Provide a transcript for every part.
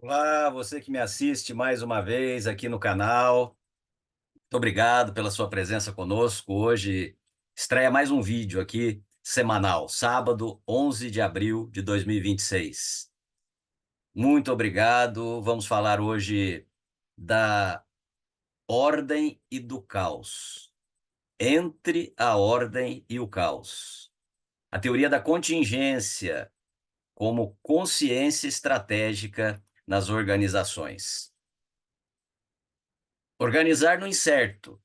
Olá, você que me assiste mais uma vez aqui no canal. Muito obrigado pela sua presença conosco. Hoje estreia mais um vídeo aqui semanal, sábado, 11 de abril de 2026. Muito obrigado. Vamos falar hoje da ordem e do caos. Entre a ordem e o caos. A teoria da contingência como consciência estratégica nas organizações. Organizar no incerto.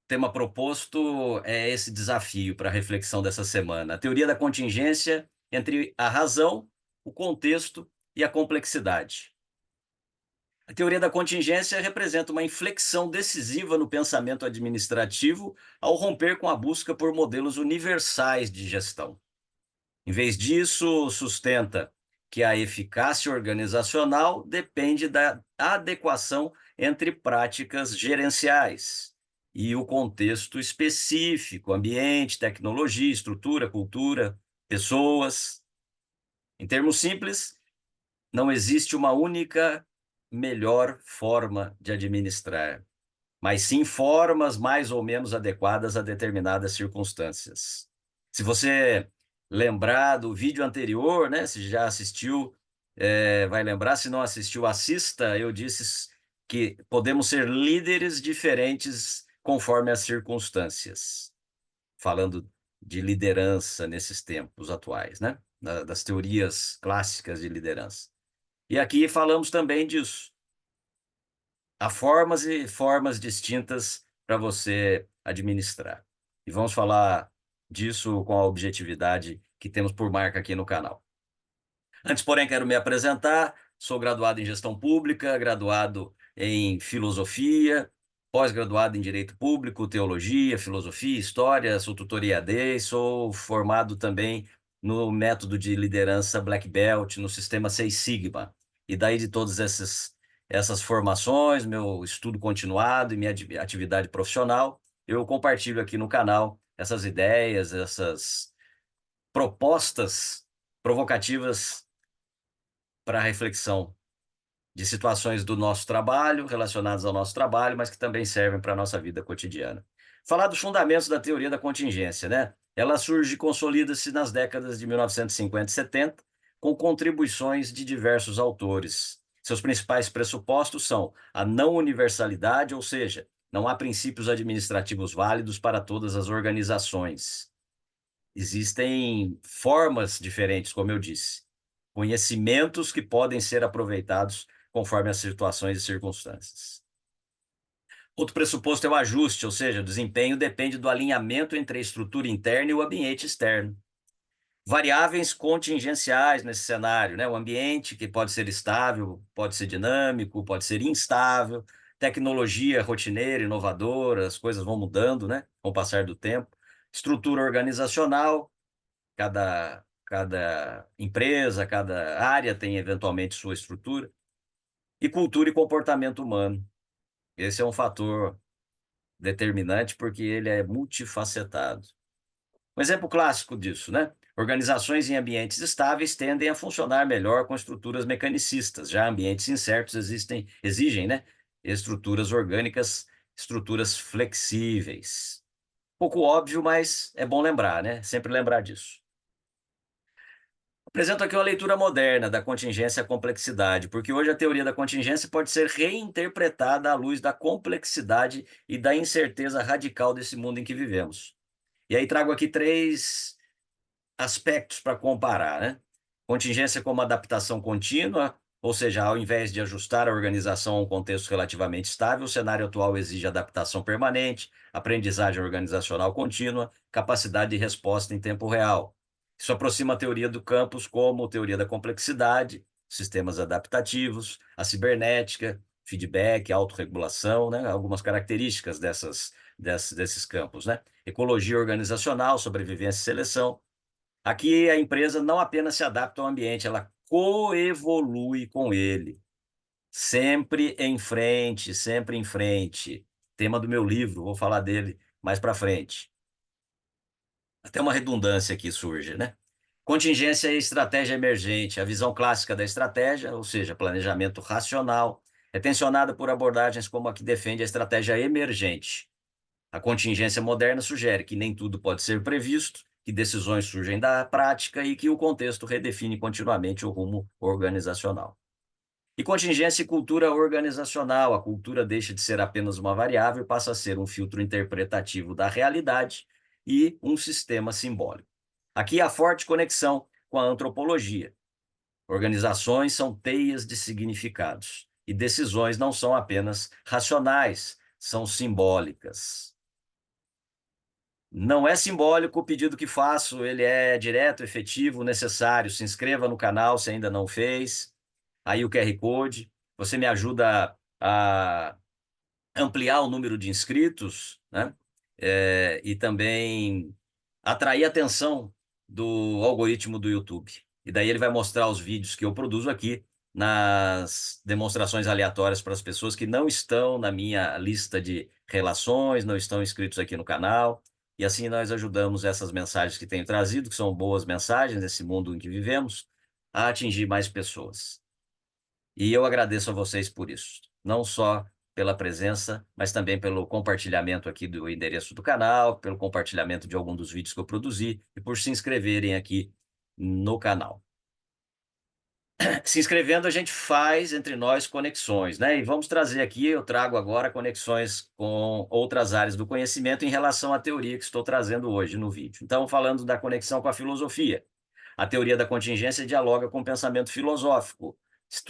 Tema proposto é esse desafio para a reflexão dessa semana. A teoria da contingência entre a razão, o contexto e a complexidade. A teoria da contingência representa uma inflexão decisiva no pensamento administrativo ao romper com a busca por modelos universais de gestão. Em vez disso, sustenta que a eficácia organizacional depende da adequação entre práticas gerenciais e o contexto específico, ambiente, tecnologia, estrutura, cultura, pessoas. Em termos simples, não existe uma única melhor forma de administrar, mas sim formas mais ou menos adequadas a determinadas circunstâncias. Se você lembrar do vídeo anterior, né, se já assistiu, vai lembrar, se não assistiu, assista. Eu disse que podemos ser líderes diferentes conforme as circunstâncias, falando de liderança nesses tempos atuais, né, das teorias clássicas de liderança. E aqui falamos também disso. Há formas e formas distintas para você administrar. E vamos falar disso com a objetividade que temos por marca aqui no canal. Antes, porém, quero me apresentar. Sou graduado em gestão pública, graduado em filosofia, pós-graduado em direito público, teologia, filosofia, história, sou tutor EAD e sou formado também no método de liderança Black Belt, no sistema Seis Sigma. E daí de todas essas formações, meu estudo continuado e minha atividade profissional, eu compartilho aqui no canal essas ideias, essas propostas provocativas para reflexão de situações do nosso trabalho, relacionadas ao nosso trabalho, mas que também servem para a nossa vida cotidiana. Falar dos fundamentos da teoria da contingência, né? Ela surge e consolida-se nas décadas de 1950 e 70, com contribuições de diversos autores. Seus principais pressupostos são a não universalidade, ou seja, não há princípios administrativos válidos para todas as organizações. Existem formas diferentes, como eu disse, conhecimentos que podem ser aproveitados conforme as situações e circunstâncias. Outro pressuposto é o ajuste, ou seja, o desempenho depende do alinhamento entre a estrutura interna e o ambiente externo. Variáveis contingenciais nesse cenário, né? O ambiente que pode ser estável, pode ser dinâmico, pode ser instável, tecnologia rotineira, inovadora, as coisas vão mudando, né? Com o passar do tempo. Estrutura organizacional, cada empresa, cada área tem eventualmente sua estrutura. E cultura e comportamento humano. Esse é um fator determinante porque ele é multifacetado. Um exemplo clássico disso, né? Organizações em ambientes estáveis tendem a funcionar melhor com estruturas mecanicistas. Já ambientes incertos exigem, né, estruturas orgânicas, estruturas flexíveis. Pouco óbvio, mas é bom lembrar, né? Sempre lembrar disso. Apresento aqui uma leitura moderna da contingência à complexidade, porque hoje a teoria da contingência pode ser reinterpretada à luz da complexidade e da incerteza radical desse mundo em que vivemos. E aí trago aqui três aspectos para comparar, né? Contingência como adaptação contínua, ou seja, ao invés de ajustar a organização a um contexto relativamente estável, o cenário atual exige adaptação permanente, aprendizagem organizacional contínua, capacidade de resposta em tempo real. Isso aproxima a teoria do campus como teoria da complexidade, sistemas adaptativos, a cibernética, feedback, autorregulação, né? Algumas características desses campos, né? Ecologia organizacional, sobrevivência e seleção. Aqui a empresa não apenas se adapta ao ambiente, ela coevolui com ele. Sempre em frente, sempre em frente. Tema do meu livro, vou falar dele mais para frente. Até uma redundância aqui surge, né? Contingência e estratégia emergente. A visão clássica da estratégia, ou seja, planejamento racional, é tensionada por abordagens como a que defende a estratégia emergente. A contingência moderna sugere que nem tudo pode ser previsto, que decisões surgem da prática e que o contexto redefine continuamente o rumo organizacional. E contingência e cultura organizacional. A cultura deixa de ser apenas uma variável e passa a ser um filtro interpretativo da realidade e um sistema simbólico. Aqui há forte conexão com a antropologia. Organizações são teias de significados e decisões não são apenas racionais, são simbólicas. Não é simbólico o pedido que faço, ele é direto, efetivo, necessário. Se inscreva no canal se ainda não fez. Aí o QR Code. Você me ajuda a ampliar o número de inscritos, né? E também atrair a atenção do algoritmo do YouTube. E daí ele vai mostrar os vídeos que eu produzo aqui nas demonstrações aleatórias para as pessoas que não estão na minha lista de relações, não estão inscritos aqui no canal. E assim nós ajudamos essas mensagens que tenho trazido, que são boas mensagens nesse mundo em que vivemos, a atingir mais pessoas. E eu agradeço a vocês por isso, não só pela presença, mas também pelo compartilhamento aqui do endereço do canal, pelo compartilhamento de algum dos vídeos que eu produzi e por se inscreverem aqui no canal. Se inscrevendo, a gente faz entre nós conexões, né? E vamos trazer aqui, eu trago agora conexões com outras áreas do conhecimento em relação à teoria que estou trazendo hoje no vídeo. Então, falando da conexão com a filosofia. A teoria da contingência dialoga com o pensamento filosófico.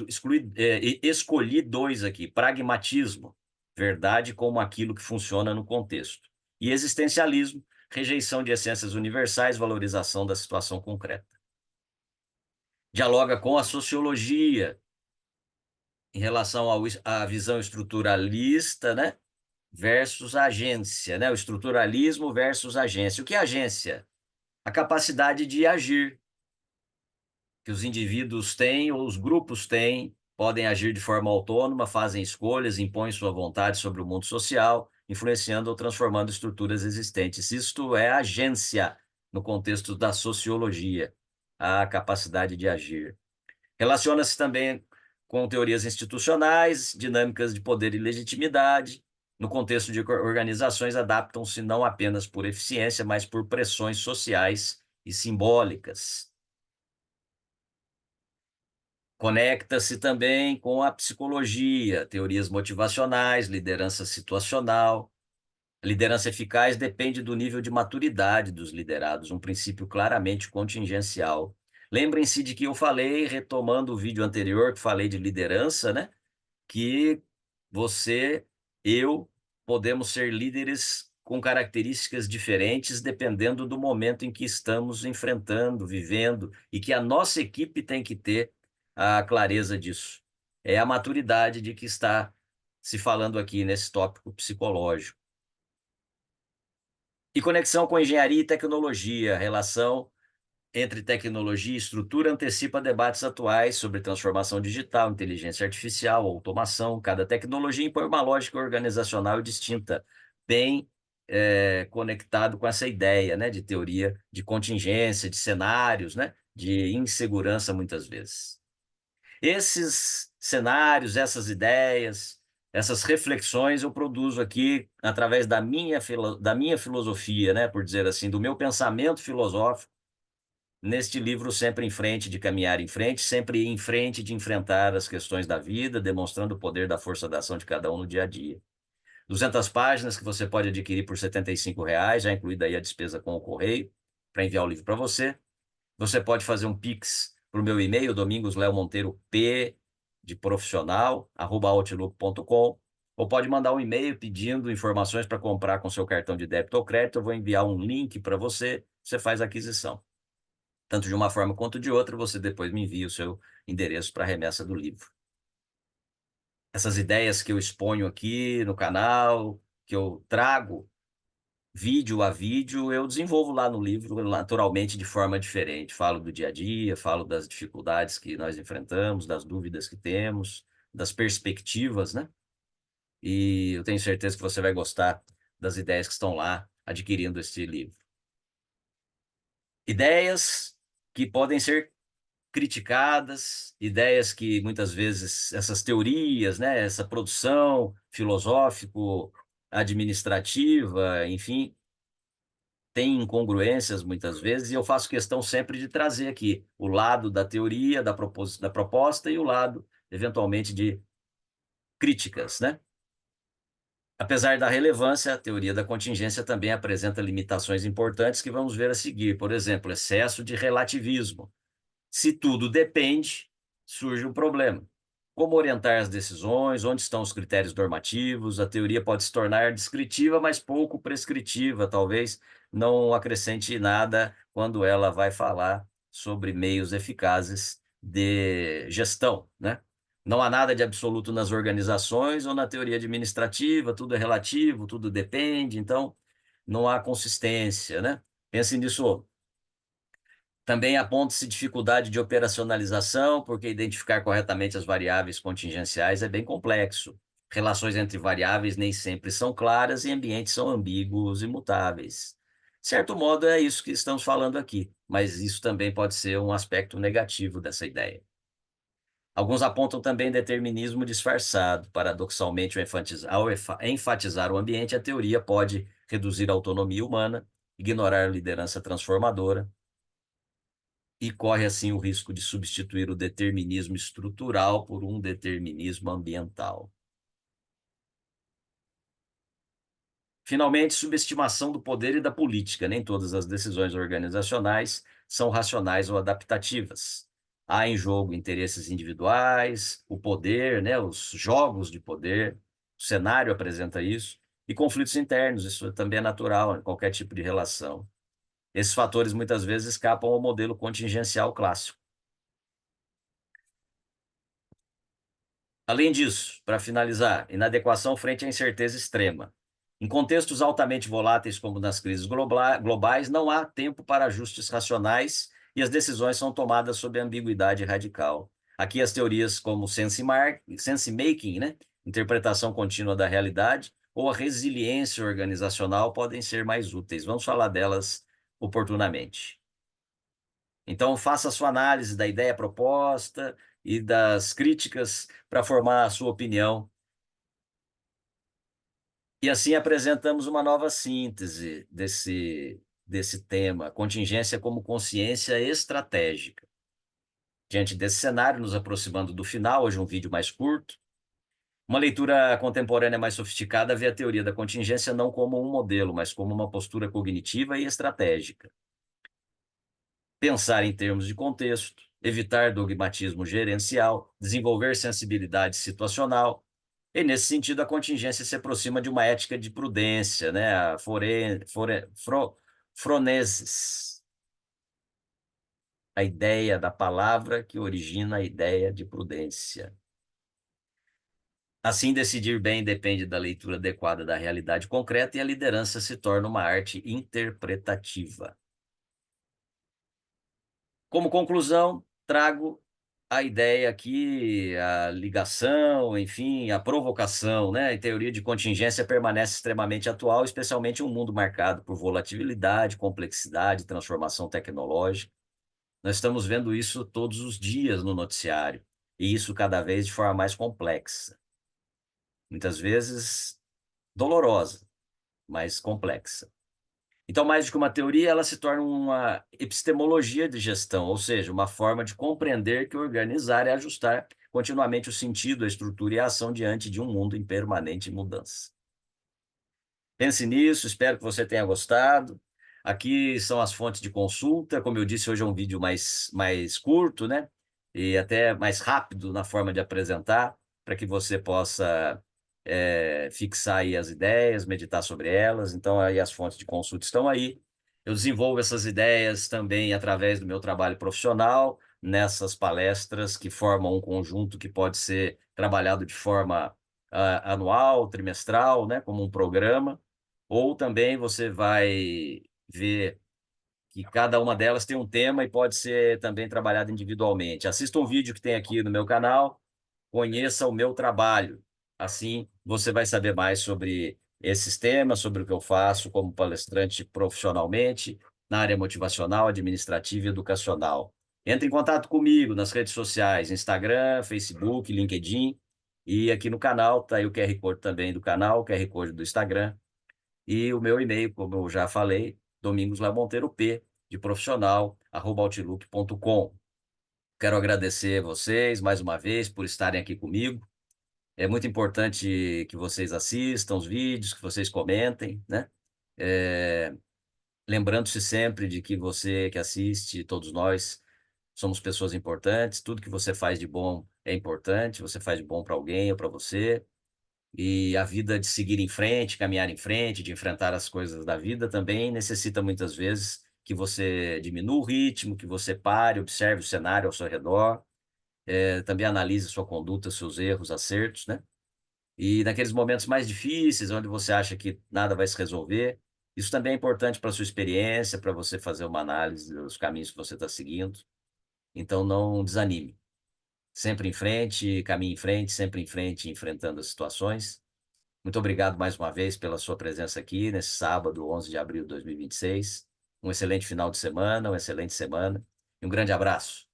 Escolhi dois aqui: pragmatismo, verdade como aquilo que funciona no contexto, e existencialismo, rejeição de essências universais, valorização da situação concreta. Dialoga com a sociologia, em relação à visão estruturalista, né, versus agência, né, o estruturalismo versus agência. O que é agência? A capacidade de agir, que os indivíduos têm ou os grupos têm, podem agir de forma autônoma, fazem escolhas, impõem sua vontade sobre o mundo social, influenciando ou transformando estruturas existentes. Isto é agência no contexto da sociologia, a capacidade de agir. Relaciona-se também com teorias institucionais, dinâmicas de poder e legitimidade. No contexto de organizações, adaptam-se não apenas por eficiência, mas por pressões sociais e simbólicas. Conecta-se também com a psicologia, teorias motivacionais, liderança situacional. A liderança eficaz depende do nível de maturidade dos liderados, um princípio claramente contingencial. Lembrem-se de que eu falei, retomando o vídeo anterior, que falei de liderança, né? Que você, eu, podemos ser líderes com características diferentes dependendo do momento em que estamos enfrentando, vivendo, e que a nossa equipe tem que ter a clareza disso. É a maturidade de que está se falando aqui nesse tópico psicológico. E conexão com engenharia e tecnologia, relação entre tecnologia e estrutura antecipa debates atuais sobre transformação digital, inteligência artificial, automação. Cada tecnologia impõe uma lógica organizacional distinta, bem conectado com essa ideia, né, de teoria de contingência, de cenários, né, de insegurança muitas vezes. Esses cenários, essas ideias, essas reflexões eu produzo aqui através da minha filosofia, né, por dizer assim, do meu pensamento filosófico, neste livro Sempre em Frente, de caminhar em frente, sempre em frente de enfrentar as questões da vida, demonstrando o poder da força da ação de cada um no dia a dia. 200 páginas que você pode adquirir por R$ 75, já incluída aí a despesa com o correio, para enviar o livro para você. Você pode fazer um Pix para o meu e-mail, domingosleomonteiro.p, de profissional, @outlook.com, ou pode mandar um e-mail pedindo informações para comprar com seu cartão de débito ou crédito. Eu vou enviar um link para você, você faz a aquisição. Tanto de uma forma quanto de outra, você depois me envia o seu endereço para a remessa do livro. Essas ideias que eu exponho aqui no canal, que eu trago vídeo a vídeo, eu desenvolvo lá no livro, naturalmente, de forma diferente. Falo do dia a dia, falo das dificuldades que nós enfrentamos, das dúvidas que temos, das perspectivas, né? E eu tenho certeza que você vai gostar das ideias que estão lá adquirindo este livro. Ideias que podem ser criticadas, ideias que muitas vezes essas teorias, né, essa produção filosófico, administrativa, enfim, tem incongruências muitas vezes, e eu faço questão sempre de trazer aqui o lado da teoria, da proposta e o lado, eventualmente, de críticas, né? Apesar da relevância, a teoria da contingência também apresenta limitações importantes que vamos ver a seguir. Por exemplo, excesso de relativismo. Se tudo depende, surge um problema. Como orientar as decisões? Onde estão os critérios normativos? A teoria pode se tornar descritiva, mas pouco prescritiva. Talvez não acrescente nada quando ela vai falar sobre meios eficazes de gestão, né? Não há nada de absoluto nas organizações ou na teoria administrativa, tudo é relativo, tudo depende, então não há consistência, né? Pense nisso. Também aponta-se dificuldade de operacionalização, porque identificar corretamente as variáveis contingenciais é bem complexo. Relações entre variáveis nem sempre são claras e ambientes são ambíguos e mutáveis. De certo modo, é isso que estamos falando aqui, mas isso também pode ser um aspecto negativo dessa ideia. Alguns apontam também determinismo disfarçado. Paradoxalmente, ao enfatizar o ambiente, a teoria pode reduzir a autonomia humana, ignorar a liderança transformadora, e corre assim o risco de substituir o determinismo estrutural por um determinismo ambiental. Finalmente, subestimação do poder e da política. Nem todas as decisões organizacionais são racionais ou adaptativas. Há em jogo interesses individuais, o poder, né, os jogos de poder, o cenário apresenta isso, e conflitos internos, isso também é natural em qualquer tipo de relação. Esses fatores muitas vezes escapam ao modelo contingencial clássico. Além disso, para finalizar, inadequação frente à incerteza extrema. Em contextos altamente voláteis, como nas crises globais, não há tempo para ajustes racionais e as decisões são tomadas sob ambiguidade radical. Aqui as teorias como sense making, né, interpretação contínua da realidade, ou a resiliência organizacional podem ser mais úteis. Vamos falar delas oportunamente. Então, faça a sua análise da ideia proposta e das críticas para formar a sua opinião. E assim apresentamos uma nova síntese desse tema, contingência como consciência estratégica. Diante desse cenário, nos aproximando do final, hoje um vídeo mais curto, uma leitura contemporânea mais sofisticada vê a teoria da contingência não como um modelo, mas como uma postura cognitiva e estratégica. Pensar em termos de contexto, evitar dogmatismo gerencial, desenvolver sensibilidade situacional. E, nesse sentido, a contingência se aproxima de uma ética de prudência, né? Fronesis, a ideia da palavra que origina a ideia de prudência. Assim, decidir bem depende da leitura adequada da realidade concreta e a liderança se torna uma arte interpretativa. Como conclusão, trago a ideia aqui, a ligação, enfim, a provocação, né? A teoria de contingência permanece extremamente atual, especialmente em um mundo marcado por volatilidade, complexidade, transformação tecnológica. Nós estamos vendo isso todos os dias no noticiário, e isso cada vez de forma mais complexa. Muitas vezes dolorosa, mas complexa. Então, mais do que uma teoria, ela se torna uma epistemologia de gestão, ou seja, uma forma de compreender que organizar é ajustar continuamente o sentido, a estrutura e a ação diante de um mundo em permanente mudança. Pense nisso, espero que você tenha gostado. Aqui são as fontes de consulta. Como eu disse, hoje é um vídeo mais curto, né? E até mais rápido na forma de apresentar, para que você possa fixar aí as ideias, meditar sobre elas. Então, aí as fontes de consulta estão aí. Eu desenvolvo essas ideias também através do meu trabalho profissional, nessas palestras que formam um conjunto que pode ser trabalhado de forma anual, trimestral, né? Como um programa. Ou também você vai ver que cada uma delas tem um tema e pode ser também trabalhada individualmente. Assista um vídeo que tem aqui no meu canal, conheça o meu trabalho. Assim, você vai saber mais sobre esses temas, sobre o que eu faço como palestrante profissionalmente na área motivacional, administrativa e educacional. Entre em contato comigo nas redes sociais, Instagram, Facebook, LinkedIn, e aqui no canal, tá aí o QR Code também do canal, o QR Code do Instagram, e o meu e-mail, como eu já falei, domingos.lamonteiro.p, de profissional, @outlook.com. Quero agradecer vocês mais uma vez por estarem aqui comigo. É muito importante que vocês assistam os vídeos, que vocês comentem, né? É, lembrando-se sempre de que você que assiste, todos nós, somos pessoas importantes, tudo que você faz de bom é importante, você faz de bom para alguém ou para você, e a vida de seguir em frente, caminhar em frente, de enfrentar as coisas da vida também necessita muitas vezes que você diminua o ritmo, que você pare, observe o cenário ao seu redor, também analise sua conduta, seus erros, acertos, né? E naqueles momentos mais difíceis, onde você acha que nada vai se resolver, isso também é importante para a sua experiência, para você fazer uma análise dos caminhos que você está seguindo. Então, não desanime. Sempre em frente, caminhe em frente, sempre em frente, enfrentando as situações. Muito obrigado mais uma vez pela sua presença aqui nesse sábado, 11 de abril de 2026. Um excelente final de semana, uma excelente semana e um grande abraço.